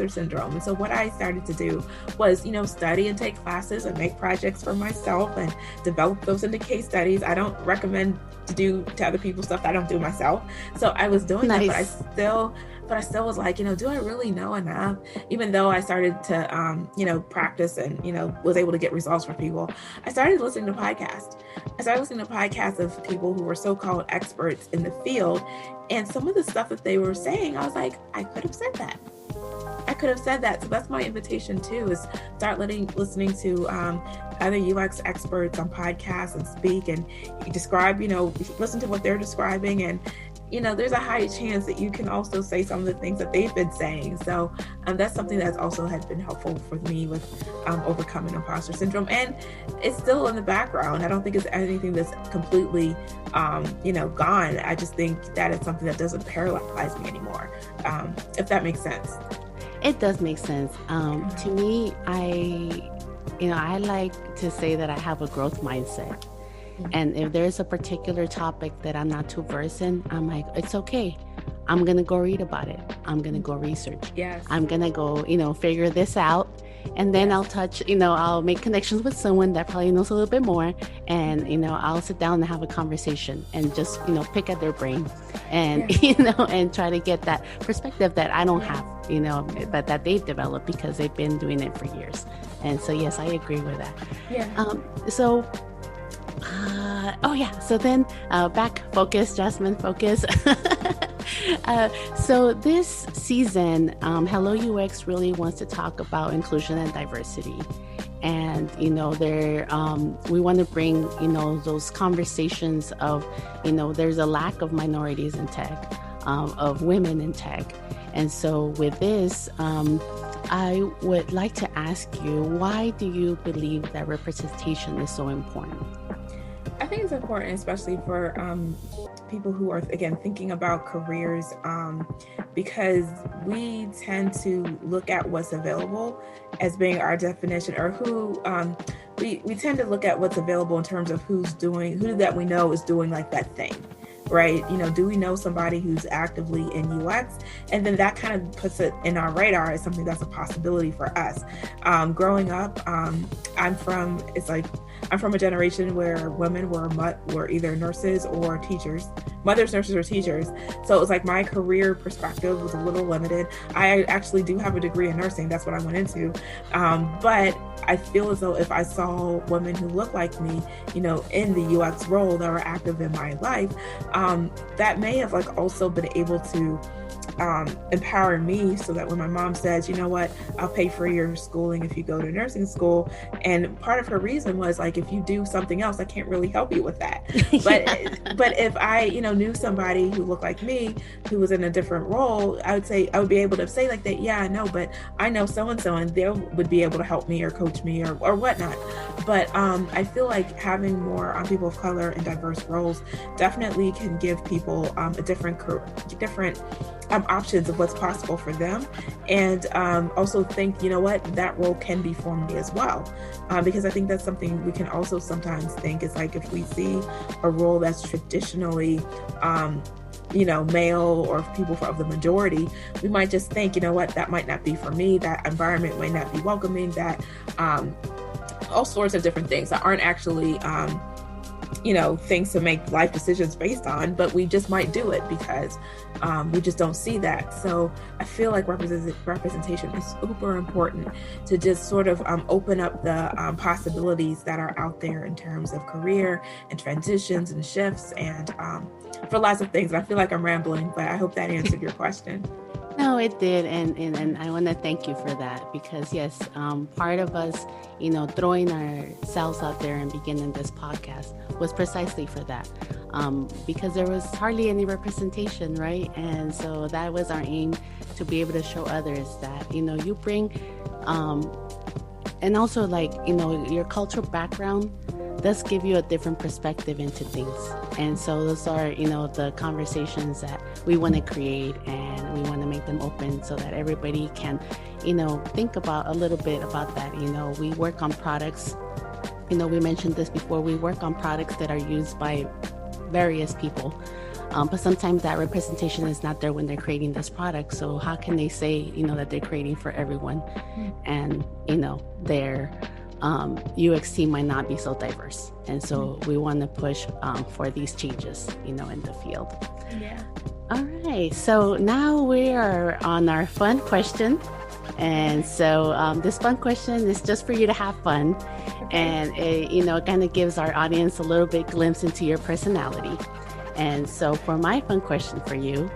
imposter syndrome. And so what I started to do was, study and take classes and make projects for myself and develop those into case studies. I don't recommend to do to other people stuff that I don't do myself. So I was doing that, but I still was like, do I really know enough? Even though I started to, practice and, was able to get results from people, I started listening to podcasts. I started listening to podcasts of people who were so-called experts in the field. And some of the stuff that they were saying, I was like, I could have said that. So that's my invitation too, is start listening to other UX experts on podcasts and speak and describe, listen to what they're describing. And there's a high chance that you can also say some of the things that they've been saying. So that's something that's also has been helpful for me with overcoming imposter syndrome. And it's still in the background. I don't think it's anything that's completely, gone. I just think that it's something that doesn't paralyze me anymore, if that makes sense. It does make sense. To me, I like to say that I have a growth mindset. And if there's a particular topic that I'm not too versed in, I'm like, it's okay. I'm going to go read about it. I'm going to go research. Yes. I'm going to go, figure this out. And then I'll I'll make connections with someone that probably knows a little bit more. And, I'll sit down and have a conversation and just, pick at their brain and, and try to get that perspective that I don't have, but that they've developed because they've been doing it for years. And so, yes, I agree with that. Yeah. So then back focus, Jazmin, focus. So this season, Hello UX really wants to talk about inclusion and diversity. And, we want to bring, those conversations of, there's a lack of minorities in tech, of women in tech. And so with this, I would like to ask you, why do you believe that representation is so important? I think it's important, especially for people who are, again, thinking about careers, because we tend to look at what's available as being our definition, or who we tend to look at what's available in terms of who that we know is doing like that thing. Right? Do we know somebody who's actively in UX? And then that kind of puts it in our radar as something that's a possibility for us. Growing up, I'm from a generation where women were either nurses or teachers, mothers, nurses, or teachers. So it was like my career perspective was a little limited. I actually do have a degree in nursing. That's what I went into. But I feel as though if I saw women who look like me, in the UX role that were active in my life, that may have also been able to empower me, so that when my mom says, you know what, I'll pay for your schooling if you go to nursing school. And part of her reason was if you do something else, I can't really help you with that. But if I, knew somebody who looked like me, who was in a different role, I would be able to say like that. Yeah, I know, but I know so-and-so, and they would be able to help me or coach me or whatnot. But I feel like having more people of color in diverse roles definitely can give people a different options of what's possible for them, and also think, that role can be for me as well, because I think that's something we can also sometimes think is if we see a role that's traditionally male or people of the majority, we might just think, that might not be for me, that environment might not be welcoming, that all sorts of different things that aren't actually things to make life decisions based on, but we just might do it because we just don't see that. So I feel like representation is super important to just sort of open up the possibilities that are out there in terms of career and transitions and shifts and for lots of things. And I feel like I'm rambling, but I hope that answered your question. No, it did. And I want to thank you for that, because yes, part of us, throwing ourselves out there and beginning this podcast was precisely for that, because there was hardly any representation, right? And so that was our aim, to be able to show others that, you bring, and also your cultural background does give you a different perspective into things. And so those are, the conversations that we want to create, and we want to make them open so that everybody can, think about a little bit about that. We work on products, we mentioned this before, we work on products that are used by various people. But sometimes that representation is not there when they're creating this product. So how can they say, that they're creating for everyone, and, their UX team might not be so diverse. And so we want to push for these changes, in the field. Yeah. All right. So now we are on our fun question. And so this fun question is just for you to have fun. Okay. And it kind of gives our audience a little bit glimpse into your personality. And so for my fun question for you,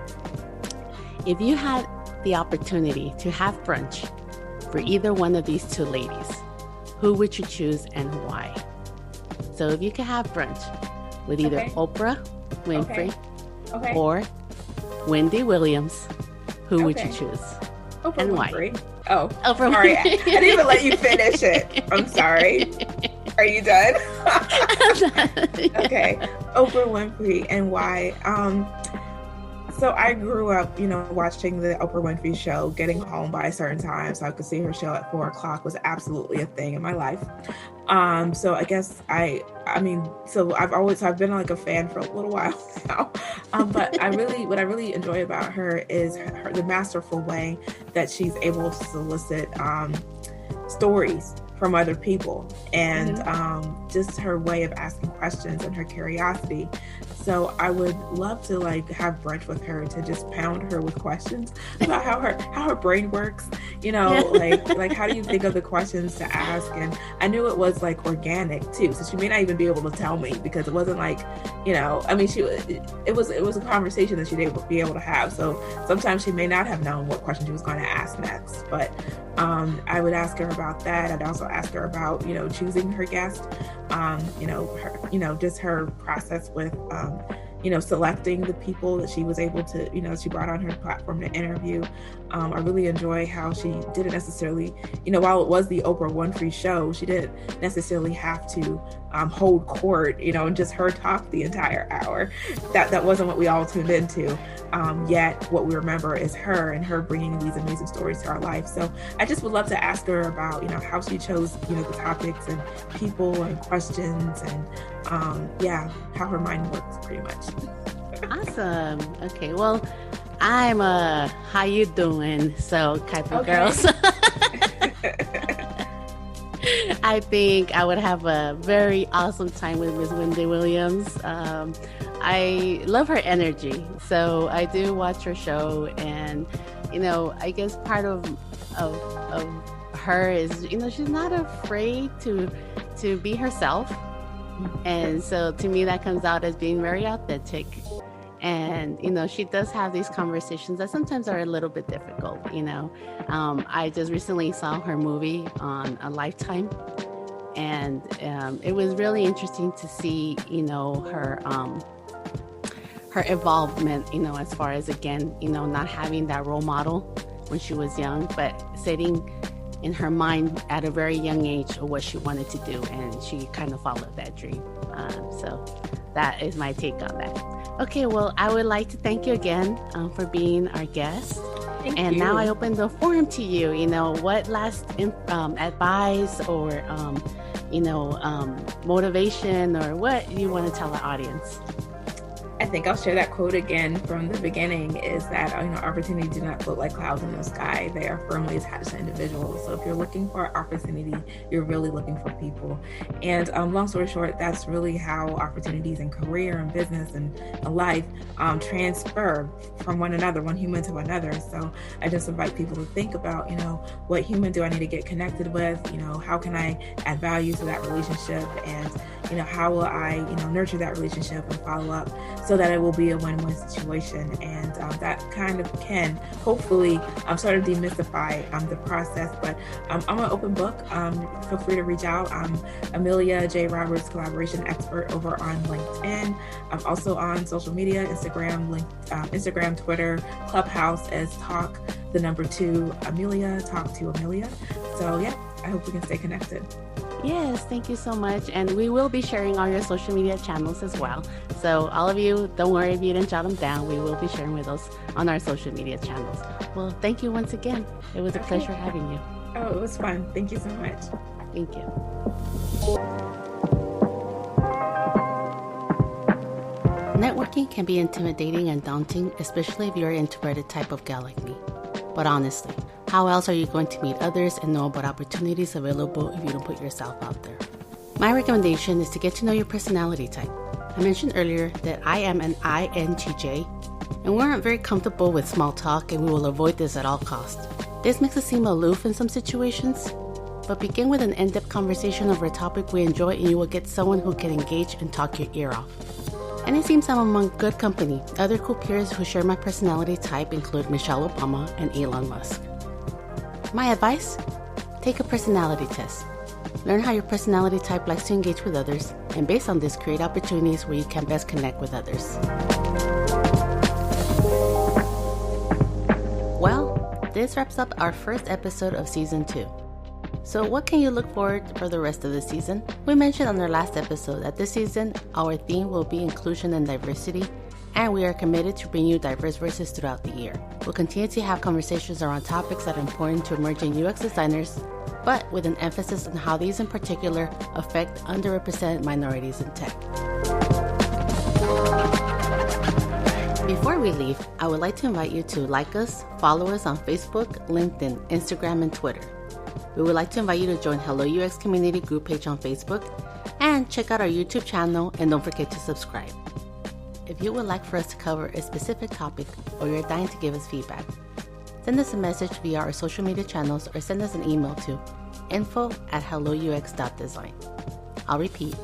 if you had the opportunity to have brunch for either one of these two ladies, who would you choose and why? So if you could have brunch with either Oprah Winfrey or Wendy Williams, who would you choose? Oprah and Winfrey. Why? Oh, Oprah sorry. I didn't even let you finish it. I'm sorry. Are you done? Okay. Oprah Winfrey and why? So I grew up, watching the Oprah Winfrey show, getting home by a certain time so I could see her show at 4:00 was absolutely a thing in my life. So I guess I've been like a fan for a little while now. But what I really enjoy about her is the masterful way that she's able to solicit stories from other people, and just her way of asking questions and her curiosity. So I would love to have brunch with her to just pound her with questions about how her brain works, like how do you think of the questions to ask? And I knew it was organic too. So she may not even be able to tell me because it wasn't it was a conversation that she'd be able to have. So sometimes she may not have known what question she was going to ask next, but I would ask her about that. I'd also ask her about, choosing her guest, just her process with, selecting the people that she was able to, she brought on her platform to interview. I really enjoy how she didn't necessarily, while it was the Oprah Winfrey show, she didn't necessarily have to hold court, and just her talk the entire hour. That wasn't what we all tuned into. Yet what we remember is her and her bringing these amazing stories to our life. So I just would love to ask her about, how she chose, the topics and people and questions and, how her mind works pretty much. Awesome. Okay. Well, I'm a how you doing so type of girl. So I think I would have a very awesome time with Miss Wendy Williams. I love her energy. So I do watch her show, and I guess part of her is she's not afraid to be herself. And so to me that comes out as being very authentic. And she does have these conversations that sometimes are a little bit difficult. I just recently saw her movie on a Lifetime, and it was really interesting to see her involvement, as far as, again, not having that role model when she was young, but setting in her mind at a very young age of what she wanted to do, and she kind of followed that dream. So that is my take on that. Okay, well, I would like to thank you again for being our guest. Thank you. Now I open the forum to you. What last advice or motivation or what you want to tell our audience? I think I'll share that quote again from the beginning, is that, opportunity do not float like clouds in the sky. They are firmly attached to individuals. So if you're looking for opportunity, you're really looking for people. And long story short, that's really how opportunities in career and business and life transfer from one human to another. So I just invite people to think about, what human do I need to get connected with? How can I add value to that relationship? And, how will I, nurture that relationship and follow up so that it will be a win-win situation. And that kind of can hopefully sort of demystify the process. But I'm an open book. Feel free to reach out. I'm Amelia J. Roberts, collaboration expert over on LinkedIn. I'm also on social media, Instagram, Twitter, Clubhouse as Talk 2 Amelia, Talk to Amelia. So yeah, I hope we can stay connected. Yes, thank you so much. And we will be sharing all your social media channels as well. So all of you, don't worry if you didn't jot them down. We will be sharing with those on our social media channels. Well, thank you once again. It was a pleasure having you. Oh, it was fun. Thank you so much. Thank you. Network Networking can be intimidating and daunting, especially if you're an introverted type of gal like me. But honestly, how else are you going to meet others and know about opportunities available if you don't put yourself out there? My recommendation is to get to know your personality type. I mentioned earlier that I am an INTJ, and we aren't very comfortable with small talk, and we will avoid this at all costs. This makes us seem aloof in some situations, but begin with an in-depth conversation over a topic we enjoy and you will get someone who can engage and talk your ear off. And it seems I'm among good company. Other cool peers who share my personality type include Michelle Obama and Elon Musk. My advice? Take a personality test. Learn how your personality type likes to engage with others, and based on this, create opportunities where you can best connect with others. Well, this wraps up our first episode of Season 2. So what can you look forward for the rest of the season? We mentioned on our last episode that this season, our theme will be inclusion and diversity, and we are committed to bring you diverse voices throughout the year. We'll continue to have conversations around topics that are important to emerging UX designers, but with an emphasis on how these in particular affect underrepresented minorities in tech. Before we leave, I would like to invite you to like us, follow us on Facebook, LinkedIn, Instagram, and Twitter. We would like to invite you to join Hello UX Community group page on Facebook and check out our YouTube channel, and don't forget to subscribe. If you would like for us to cover a specific topic or you're dying to give us feedback, send us a message via our social media channels or send us an email to info@helloux.design. I'll repeat,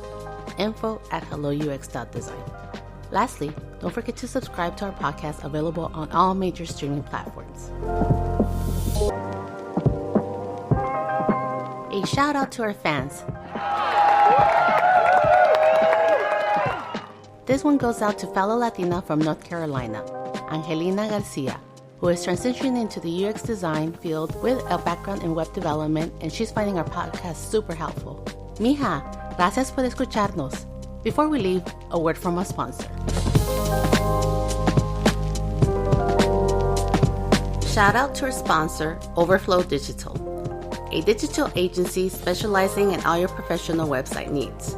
info@helloux.design. Lastly, don't forget to subscribe to our podcast, available on all major streaming platforms. A shout out to our fans. This one goes out to fellow Latina from North Carolina, Angelina Garcia, who is transitioning into the UX design field with a background in web development, and she's finding our podcast super helpful. Mija, gracias por escucharnos. Before we leave, a word from our sponsor. Shout out to our sponsor, Overflow Digital, a digital agency specializing in all your professional website needs.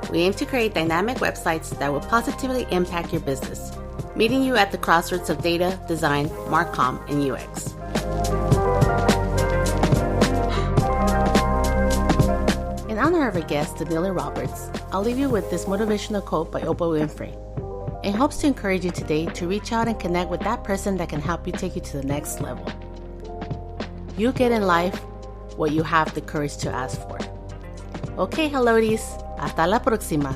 We aim to create dynamic websites that will positively impact your business, meeting you at the crossroads of data, design, marcom, and UX. In honor of our guest, Amelia Roberts, I'll leave you with this motivational quote by Oprah Winfrey. It hopes to encourage you today to reach out and connect with that person that can help you take you to the next level. You get in life what you have the courage to ask for. Okay, helloties. Hasta la próxima.